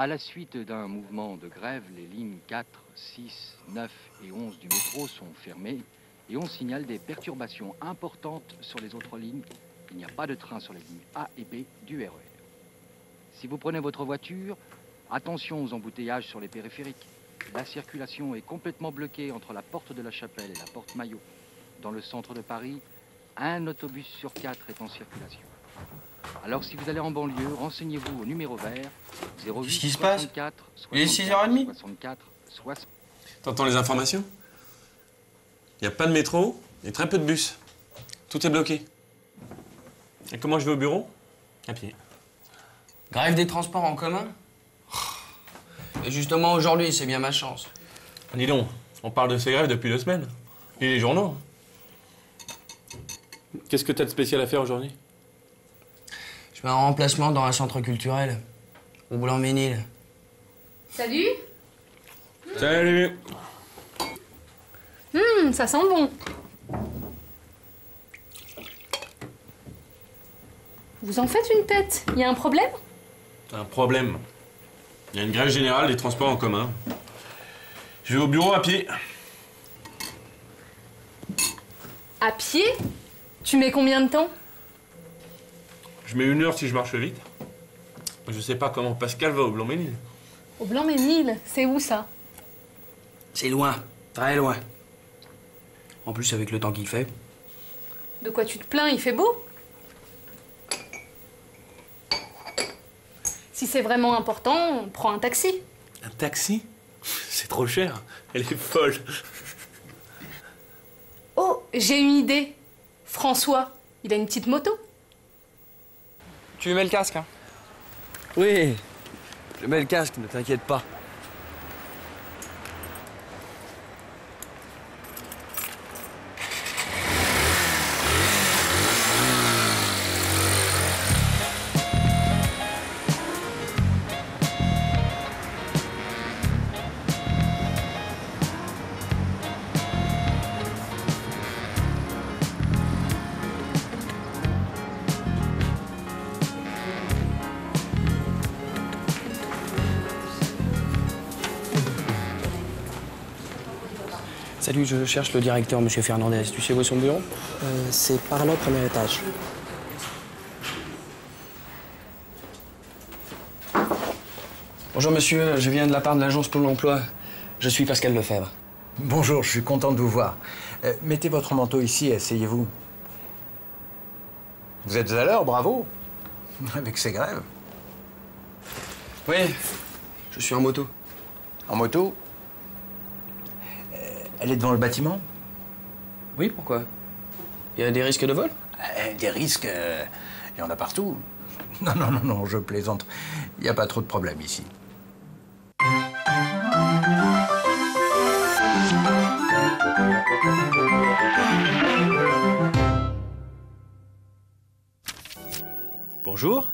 À la suite d'un mouvement de grève, les lignes 4, 6, 9 et 11 du métro sont fermées et on signale des perturbations importantes sur les autres lignes. Il n'y a pas de train sur les lignes A et B du RER. Si vous prenez votre voiture, attention aux embouteillages sur les périphériques. La circulation est complètement bloquée entre la porte de la Chapelle et la porte Maillot. Dans le centre de Paris, un autobus sur 4 est en circulation. Alors si vous allez en banlieue, renseignez-vous au numéro vert 08 Qu'est-ce qui se passe? 64 Il est 6h30. 64 60. T'entends les informations? Il n'y a pas de métro et très peu de bus. Tout est bloqué. Et comment je vais au bureau? À pied. Grève des transports en commun? Et justement, aujourd'hui, c'est bien ma chance. Dis donc, on parle de ces grèves depuis 2 semaines. Et les journaux. Qu'est-ce que t'as de spécial à faire aujourd'hui? Je fais un remplacement dans un centre culturel, au Blanc-Ménil. Salut. Salut! Ça sent bon. Vous en faites une tête. Il y a un problème? Un problème. Il y a une grève générale des transports en commun. Je vais au bureau à pied. À pied? Tu mets combien de temps? Je mets 1 heure si je marche vite. Je sais pas comment Pascal va au Blanc-Ménil. Au Blanc-Ménil, c'est où ça? C'est loin, très loin. En plus, avec le temps qu'il fait. De quoi tu te plains? Il fait beau? Si c'est vraiment important, prends un taxi. Un taxi? C'est trop cher. Elle est folle. Oh, j'ai une idée. François, il a une petite moto. Tu lui mets le casque, hein? Oui, je mets le casque, ne t'inquiète pas. Salut, je cherche le directeur, monsieur Fernandez. Tu sais où est son bureau? C'est par là, au premier étage. Bonjour, monsieur. Je viens de la part de l'Agence pour l'emploi. Je suis Pascal Lefebvre. Bonjour, je suis content de vous voir. Mettez votre manteau ici et asseyez-vous. Vous êtes à l'heure, bravo. Avec ces grèves. Oui, je suis en moto. En moto? Elle est devant le bâtiment? Oui, pourquoi? Il y a des risques de vol? Des risques, il y en a partout. Non, non, non, non, je plaisante. Il n'y a pas trop de problèmes ici. Bonjour.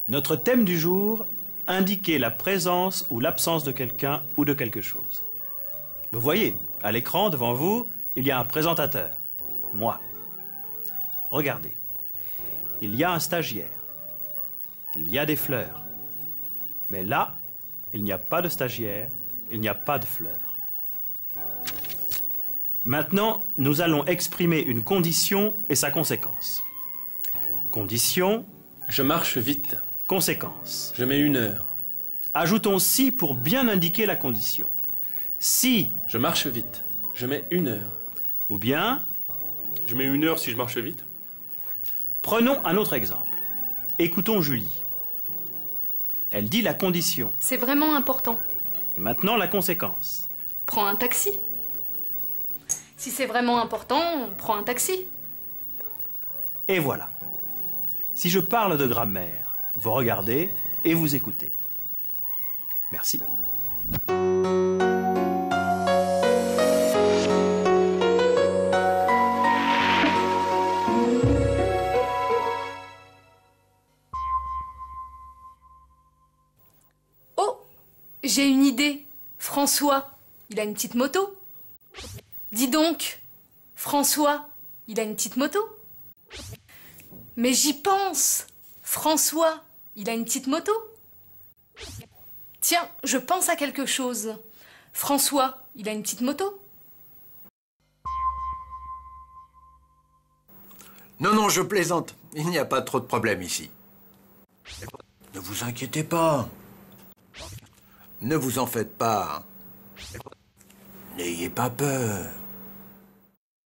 Notre thème du jour, indiquer la présence ou l'absence de quelqu'un ou de quelque chose. Vous voyez, à l'écran devant vous, il y a un présentateur, moi. Regardez, il y a un stagiaire, il y a des fleurs. Mais là, il n'y a pas de stagiaire, il n'y a pas de fleurs. Maintenant, nous allons exprimer une condition et sa conséquence. Condition. Je marche vite. Conséquence. Je mets 1 heure. Ajoutons si pour bien indiquer la condition. Si. Je marche vite. Je mets 1 heure. Ou bien. Je mets 1 heure si je marche vite. Prenons un autre exemple. Écoutons Julie. Elle dit la condition. C'est vraiment important. Et maintenant la conséquence. Prends un taxi. Si c'est vraiment important, prends un taxi. Et voilà. Si je parle de grammaire, vous regardez et vous écoutez. Merci. Oh, j'ai une idée. François, il a une petite moto. Dis donc, François, il a une petite moto. Mais j'y pense. François, il a une petite moto. Tiens, je pense à quelque chose. François, il a une petite moto? Non, non, je plaisante. Il n'y a pas trop de problème ici. Ne vous inquiétez pas. Ne vous en faites pas. N'ayez pas peur.